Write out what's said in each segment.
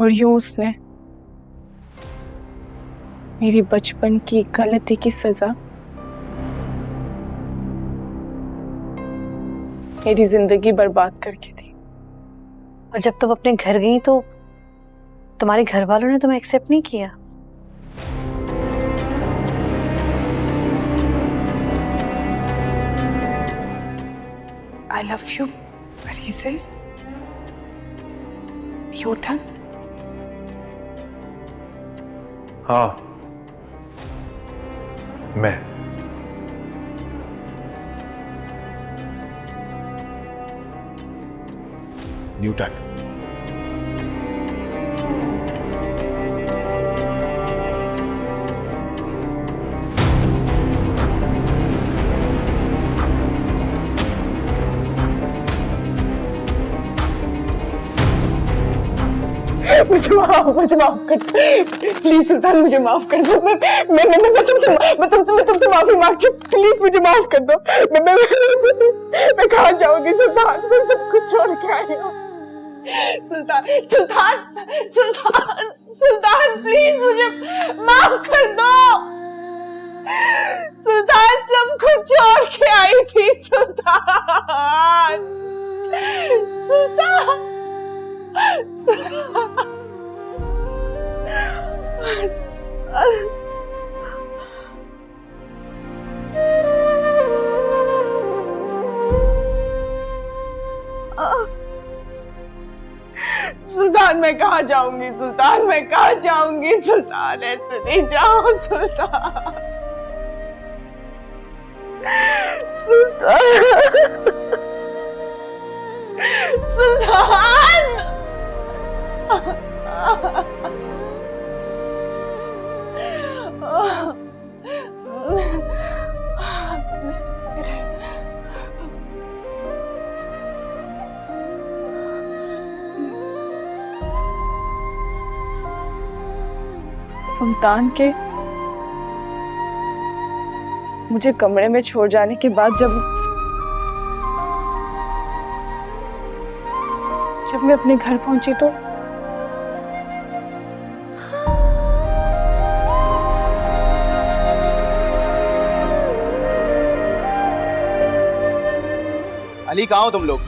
और यूं उसने मेरी बचपन की गलती की सजा मेरी जिंदगी बर्बाद करके दी। और जब तुम अपने घर गई तो तुम्हारे घर वालों ने तुम्हें एक्सेप्ट नहीं किया? I love you, Parise. Newton. हाँ, मैं न्यूटन। मुझे माफ कर प्लीज सुल्तान, मुझे माफ कर दो। मैं तुमसे माफी मांगती हूँ, प्लीज मुझे माफ कर दो। मैं कहाँ जाऊंगी सुल्तान, मैं सब कुछ छोड़ के आई हूँ। सुल्तान प्लीज मुझे माफ कर दो। सुल्तान सब कुछ छोड़ के आई थी। सुल्तान सुल्तान मैं कहाँ जाऊंगी? सुल्तान मैं कहाँ जाऊंगी? सुल्तान ऐसे नहीं जाओ सुल्तान। सुल्तान सुल्तान के मुझे कमरे में छोड़ जाने के बाद जब मैं अपने घर पहुंची तो अली, कहाँ हो तुम लोग?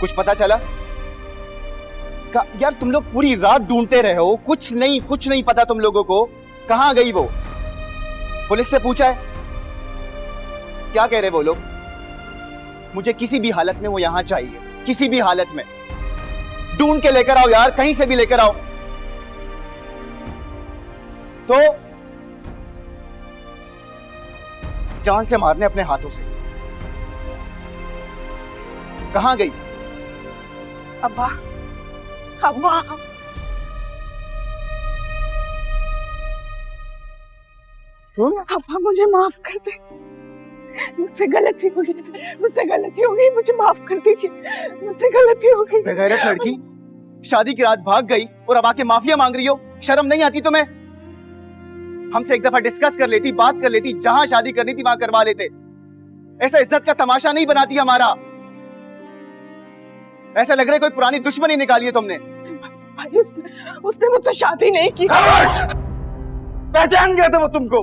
कुछ पता चला? यार तुम लोग पूरी रात ढूंढते रहे हो, कुछ नहीं पता तुम लोगों को। कहाँ गई वो? पुलिस से पूछा है? क्या कह रहे वो लोग? मुझे किसी भी हालत में वो यहां चाहिए, किसी भी हालत में। ढूंढ के लेकर आओ यार, कहीं से भी लेकर आओ। तो जान से मारने अपने हाथों से। कहां गई? अब्बा तुम? अब्बा मुझे माफ कर दे, मुझसे गलती हो गई, मुझे माफ कर दीजिए, मुझसे गलती हो गई। बेगैरत लड़की, शादी की रात भाग गई और अब आके माफिया मांग रही हो। शर्म नहीं आती तुम्हें? हमसे एक दफा डिस्कस कर लेती, बात कर लेती, जहां शादी करनी थी वहां करवा लेते। ऐसा इज्जत का तमाशा नहीं बनाती हमारा। ऐसा लग रहा है कोई पुरानी दुश्मनी निकाली है तुमने। भाई उसने मुझसे शादी नहीं की। पहचान गया था वो तुमको,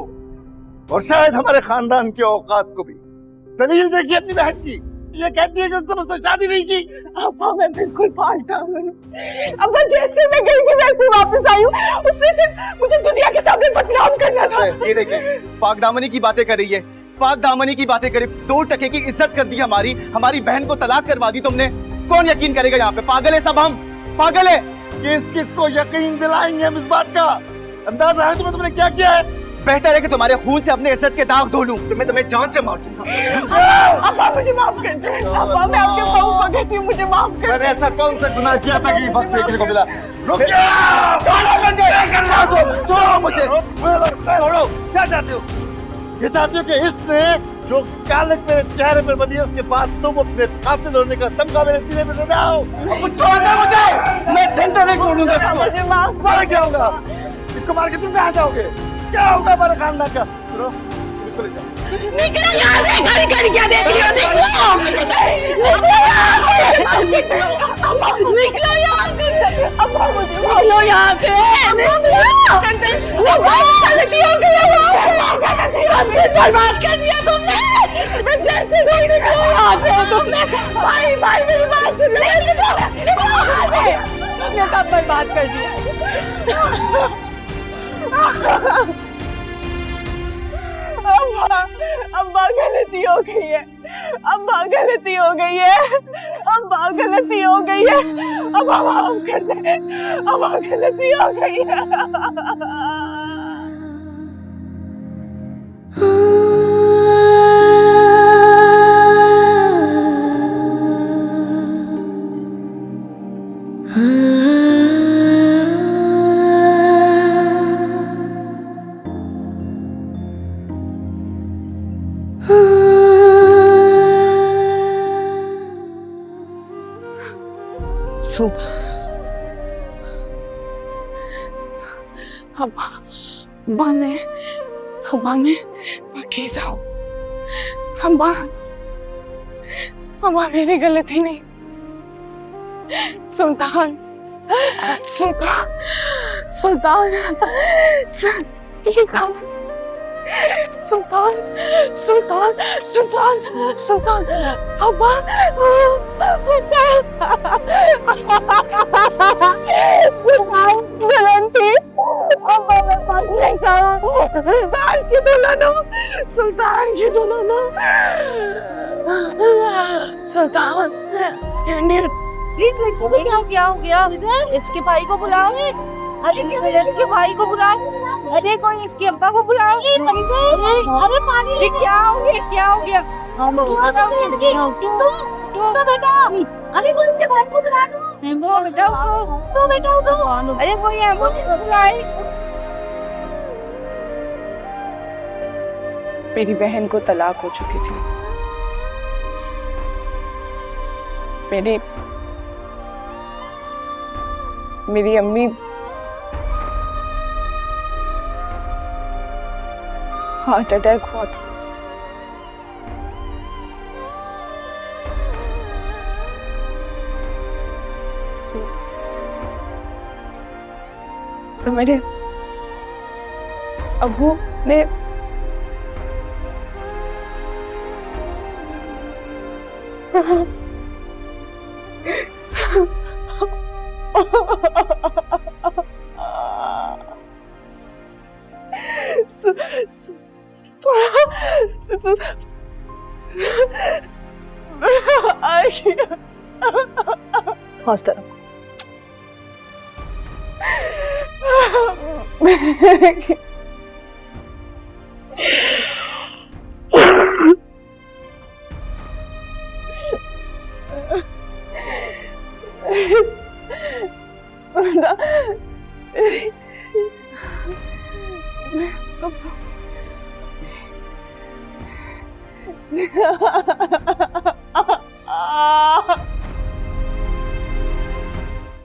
और शायद हमारे खानदान के औकात को भी। दलील देखिए अपनी बहन की, ये कहती है कि उसने मुझसे शादी नहीं की। अब्बा मैं बिल्कुल पागल हूँ। अब्बा जैसे मैं गई थी वैसे वापस आई हूँ। उसने सिर्फ मुझे दुनिया के सामने बदनाम करना था। ये देखिए, पाकदामनी की बातें कर रही है, पाकदामनी की बातें करी। 2 टके की इज्जत कर दी हमारी बहन को तलाक करवा दी तुमने। कौन यकीन करेगा यहाँ पे? पागल है सब, हम पागल है। किसको यकीन दिलाएंगे हम इस बात का? अंदाजा है तुम्हें तुमने क्या किया है? बेहतर है कि तुम्हारे खून से अपने इज्जत के दाग धो लूं। तुम्हें जान से मार दूंगा। अब्बा मुझे माफ कर दे। अब्बा मैं आपके पाँव पकड़ती हूँ, मुझे माफ कर दे। मैंने ऐसा कौन सा गुनाह किया था कि वक्त देखने को मिला? रुक छोड़ो मुझे। क्या चाहते हो? ये चाहते हो कि इसने जो कालिक मेरे चेहरे पर बनी है उसके बाद तुम अपने कातिल होने का तमगा मेरे सीने पे सजाओ? छोड़ दे मुझे, मैं जिंदा नहीं छोड़ूंगा इसको। मुझे माफ मार क्या होगा? इसको मार के तुम कहाँ जाओगे? क्या होगा हमारे खानदान का? सुनो, इसको ले जाओ। निकले यहाँ से। कर क्या देख रही हो? निकलो यहाँ से, अम्मा मुझे निकलो यहाँ से, गलती हो गई, बर्बाद कर दिया तुमने, मैं जैसे कोई निकलो यहाँ से तुमने, भाई भाई मेरी बात सुन ले, तुमने सब बर्बाद कर दिया। अम्मा, अम्मा गलती हो गई है, अम्मा गलती हो गई है, अम्मा गलती हो गई है, अम्मा माफ कर दे, अम्मा गलती हो गई है। अम्मा मैं कैसा हूँ? अम्मा मेरी गलती नहीं। सुल्तान अम्मा जलंती, अम्मा मैं पास नहीं जाऊँ, सुल्तान की दुल्हन हो, सुल्तान प्लीज लड़की को क्या हो गया? इसके भाई को बुलाओ, अरे इसके भाई को बुलाओ, अरे कोई इसके अब्बा को बुलाओ, अरे पानी क्या हो गया? तो बेटा, अरे कोई इसके भाई को बुला दो, बेटा उठो, अरे कोई एम्बुलेंस बुलाए। मेरी बहन को तलाक हो चुकी थी, मेरी अम्मी हार्ट अटैक हुआ था। तो मेरे अब्बू ने हॉस्टल